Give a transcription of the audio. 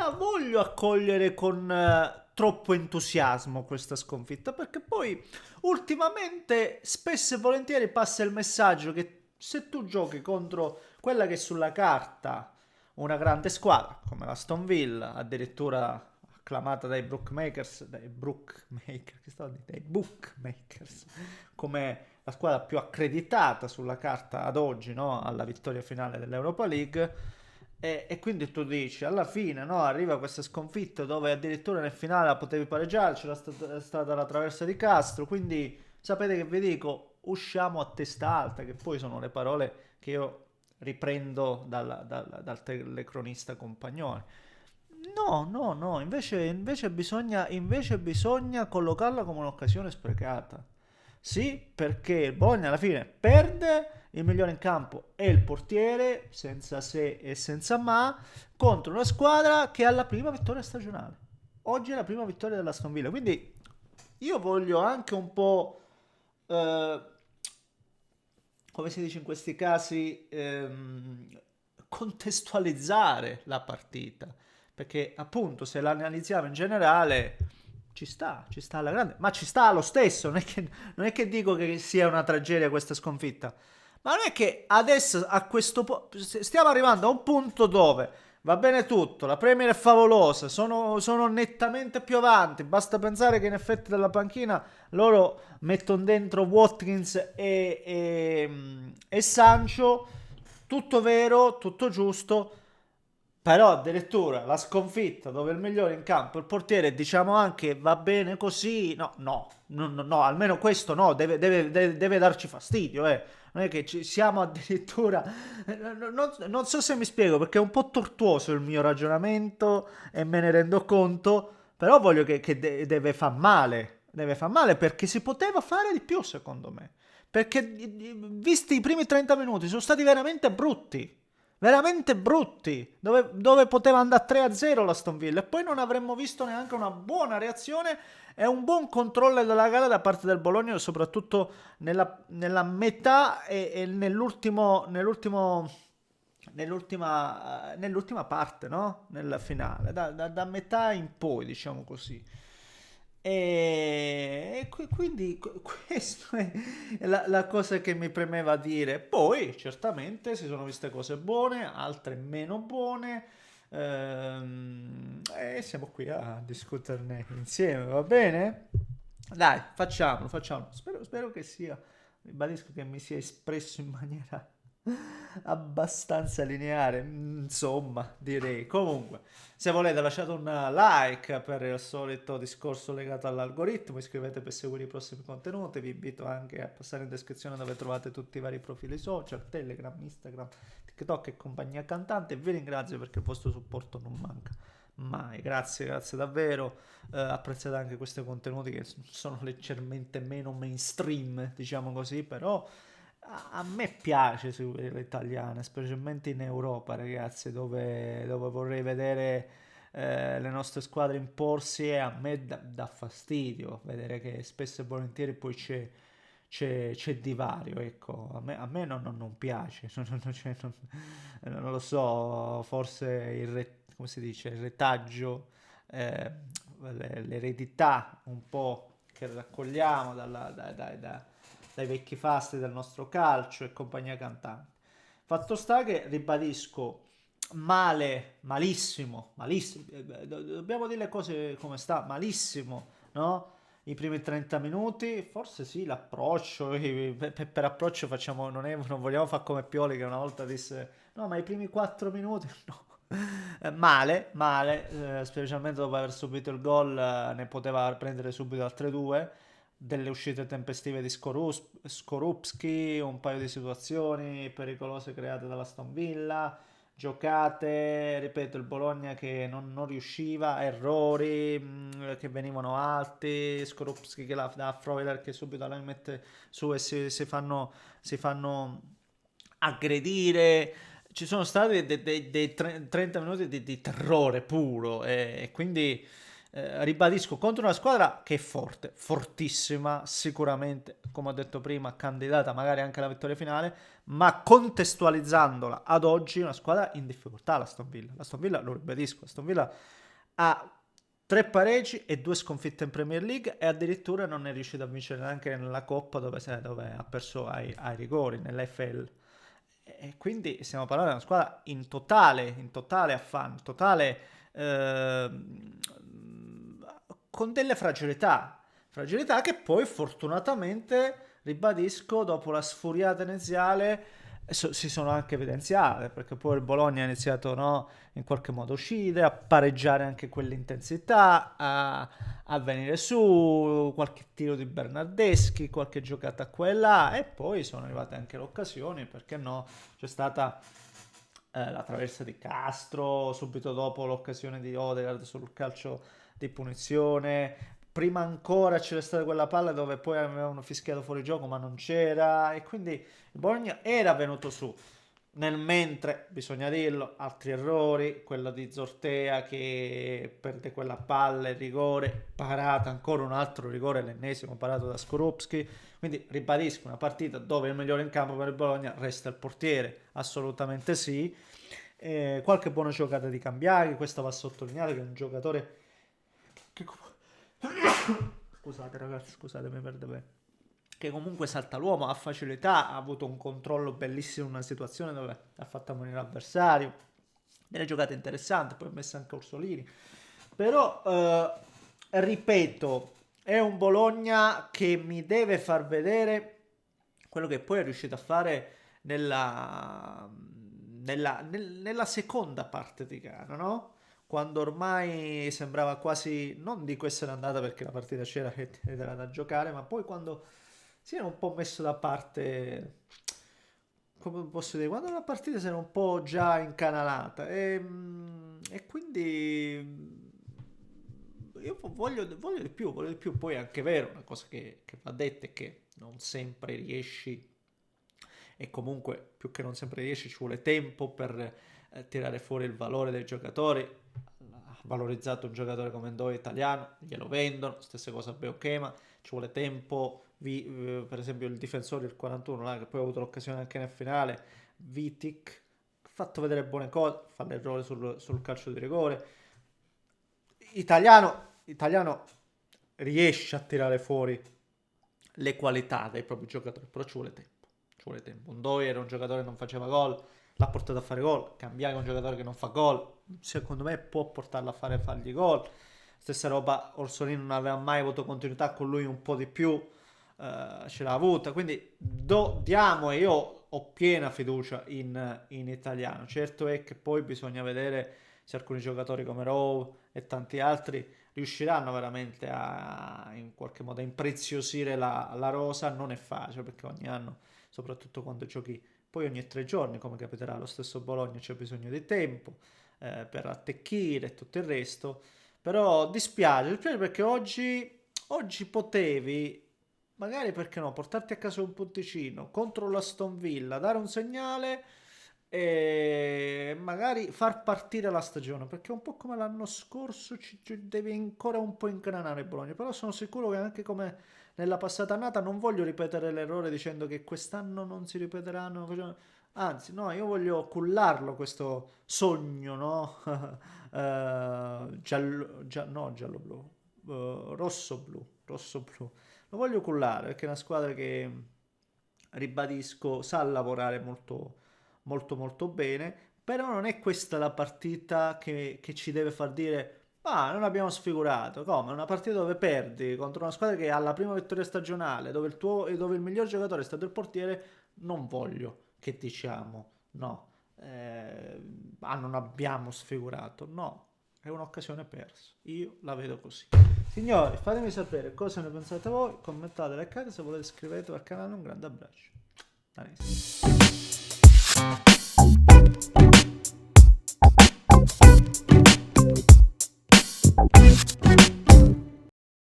la voglio accogliere con troppo entusiasmo questa sconfitta, perché poi ultimamente spesso e volentieri passa il messaggio che se tu giochi contro quella che è sulla carta una grande squadra come l'Aston Villa, addirittura acclamata dai bookmakers come la squadra più accreditata sulla carta ad oggi, no? Alla vittoria finale dell'Europa League. E quindi tu dici, alla fine, no? Arriva questa sconfitta dove addirittura nel finale la potevi pareggiare, c'era stata la traversa di Castro, quindi sapete che vi dico, usciamo a testa alta, che poi sono le parole che io riprendo dal telecronista Compagnone. No, no, no, invece bisogna collocarla come un'occasione sprecata. Sì, perché il Bologna alla fine perde, il migliore in campo è il portiere, senza se e senza ma, contro una squadra che ha la prima vittoria stagionale. Oggi è la prima vittoria dell'Aston Villa, quindi io voglio anche un po', eh, come si dice in questi casi, contestualizzare la partita, perché appunto se la analizziamo in generale ci sta alla grande, ma ci sta lo stesso, non è che dico che sia una tragedia questa sconfitta, ma non è che adesso a questo punto stiamo arrivando a un punto dove va bene tutto, la Premier è favolosa, sono nettamente più avanti, basta pensare che in effetti dalla panchina loro mettono dentro Watkins e Sancho, tutto vero, tutto giusto, però addirittura la sconfitta dove il migliore in campo, il portiere, diciamo anche va bene così, no, no, no, no, no, almeno questo no, deve darci fastidio, eh. Non è che ci siamo addirittura... Non so se mi spiego, perché è un po' tortuoso il mio ragionamento e me ne rendo conto, però voglio deve far male perché si poteva fare di più secondo me, perché visti i primi 30 minuti sono stati veramente brutti, dove poteva andare 3-0 la Aston Villa e poi non avremmo visto neanche una buona reazione e un buon controllo della gara da parte del Bologna, soprattutto nella metà e nell'ultima parte, no? Nella finale, da metà in poi, diciamo così. Quindi questa è la cosa che mi premeva dire. Poi, certamente, si sono viste cose buone, altre meno buone. E siamo qui a discuterne insieme, va bene? Dai, facciamolo. Spero che sia, ribadisco che mi sia espresso in maniera abbastanza lineare, insomma, direi. Comunque, se volete lasciate un like per il solito discorso legato all'algoritmo, iscrivetevi per seguire i prossimi contenuti, vi invito anche a passare in descrizione dove trovate tutti i vari profili social, Telegram, Instagram, TikTok e compagnia cantante. Vi ringrazio perché il vostro supporto non manca mai. Grazie davvero. Apprezzate anche questi contenuti che sono leggermente meno mainstream, diciamo così, però a me piace seguire l'italiana, specialmente in Europa, ragazzi, dove vorrei vedere le nostre squadre imporsi e a me dà fastidio vedere che spesso e volentieri poi c'è divario, ecco, a me non piace, non lo so, forse come si dice, il retaggio, eh, l'eredità un po' che raccogliamo dai vecchi fasti del nostro calcio e compagnia cantante. Fatto sta che, ribadisco, malissimo, dobbiamo dire le cose come sta, malissimo, no? I primi 30 minuti, forse sì, l'approccio, per approccio facciamo, non vogliamo fare come Pioli che una volta disse, no, ma i primi 4 minuti, no. Male, specialmente dopo aver subito il gol, ne poteva prendere subito altre due, delle uscite tempestive di Skorupski, un paio di situazioni pericolose create dalla Aston Villa, giocate, ripeto, il Bologna che non riusciva, errori che venivano alti, Skorupski che la dà a Freuler che subito la mette su e si fanno aggredire. Ci sono stati dei 30 minuti di terrore puro e quindi ribadisco, contro una squadra che è forte, fortissima, sicuramente, come ho detto prima, candidata magari anche alla vittoria finale, ma contestualizzandola ad oggi, una squadra in difficoltà, l'Aston Villa. L'Aston Villa, lo ribadisco, l'Aston Villa ha 3 pareggi e 2 sconfitte in Premier League e addirittura non è riuscito a vincere neanche nella Coppa dove ha perso ai rigori, nell'FL. E quindi stiamo parlando di una squadra in totale affanno, totale con delle fragilità che poi fortunatamente, ribadisco, dopo la sfuriata iniziale si sono anche evidenziate, perché poi il Bologna ha iniziato, no, in qualche modo a uscire, a pareggiare anche quell'intensità, a venire su, qualche tiro di Bernardeschi, qualche giocata qua e là, e poi sono arrivate anche le occasioni, perché no, c'è stata la traversa di Castro, subito dopo l'occasione di Odegaard sul calcio di punizione. Prima ancora c'era stata quella palla dove poi avevano fischiato fuori gioco, ma non c'era. E quindi il Bologna era venuto su. Nel mentre, bisogna dirlo, altri errori, quello di Zortea che perde quella palla, il rigore, parata, ancora un altro rigore, l'ennesimo parato da Skorupski. Quindi ribadisco, una partita dove il migliore in campo per il Bologna resta il portiere, assolutamente sì. Qualche buona giocata di Cambiaghi, questo va sottolineato che è un giocatore che scusate ragazzi, scusate, mi perde bene. Che comunque salta l'uomo, ha facilità, ha avuto un controllo bellissimo in una situazione dove ha fatto ammonire l'avversario, delle giocate interessanti, poi ha messo anche Orsolini. Però, ripeto, è un Bologna che mi deve far vedere quello che poi è riuscito a fare nella seconda parte di gara, no? Quando ormai sembrava quasi, non dico essere andata perché la partita c'era ed era da giocare, ma poi quando si era un po' messo da parte, come posso dire, quando la partita si era un po' già incanalata e quindi io voglio di più, poi è anche vero, una cosa che va detta è che non sempre riesci e comunque più che non sempre riesci ci vuole tempo per tirare fuori il valore dei giocatori. Ha valorizzato un giocatore come Ndoye italiano, glielo vendono, stessa cosa a Beokema, ci vuole tempo. Per esempio il difensore, il 41, là, che poi ha avuto l'occasione anche nel finale, Vitic, ha fatto vedere buone cose, fa l'errore sul calcio di rigore. Italiano riesce a tirare fuori le qualità dei propri giocatori, però ci vuole tempo. Ci vuole tempo. Ndoye era un giocatore che non faceva gol, l'ha portato a fare gol. Cambiare un giocatore che non fa gol, secondo me può portarlo a fargli gol. Stessa roba, Orsolini non aveva mai avuto continuità, con lui un po' di più ce l'ha avuta. Quindi diamo, e io ho piena fiducia in italiano. Certo è che poi bisogna vedere se alcuni giocatori come Rowe e tanti altri riusciranno veramente a in qualche modo a impreziosire la rosa. Non è facile perché ogni anno, soprattutto quando giochi poi ogni 3 giorni, come capiterà allo stesso Bologna, c'è bisogno di tempo per attecchire e tutto il resto. Però dispiace perché oggi potevi, magari perché no, portarti a casa un punticino contro la Aston Villa, dare un segnale e magari far partire la stagione, perché è un po' come l'anno scorso, ci devi ancora un po' ingranare Bologna, però sono sicuro che anche come nella passata annata non voglio ripetere l'errore dicendo che quest'anno non si ripeteranno, anzi no, io voglio cullarlo questo sogno, no? No, giallo-blu, rosso-blu, lo voglio cullare perché è una squadra che, ribadisco, sa lavorare molto molto molto bene, però non è questa la partita che ci deve far dire ah, non abbiamo sfigurato, come? Una partita dove perdi contro una squadra che ha la prima vittoria stagionale, dove il miglior giocatore è stato il portiere, non voglio che diciamo no, non abbiamo sfigurato, no, è un'occasione persa, io la vedo così. Signori, fatemi sapere cosa ne pensate voi, commentate, like, se volete iscrivetevi al canale, un grande abbraccio. Danese.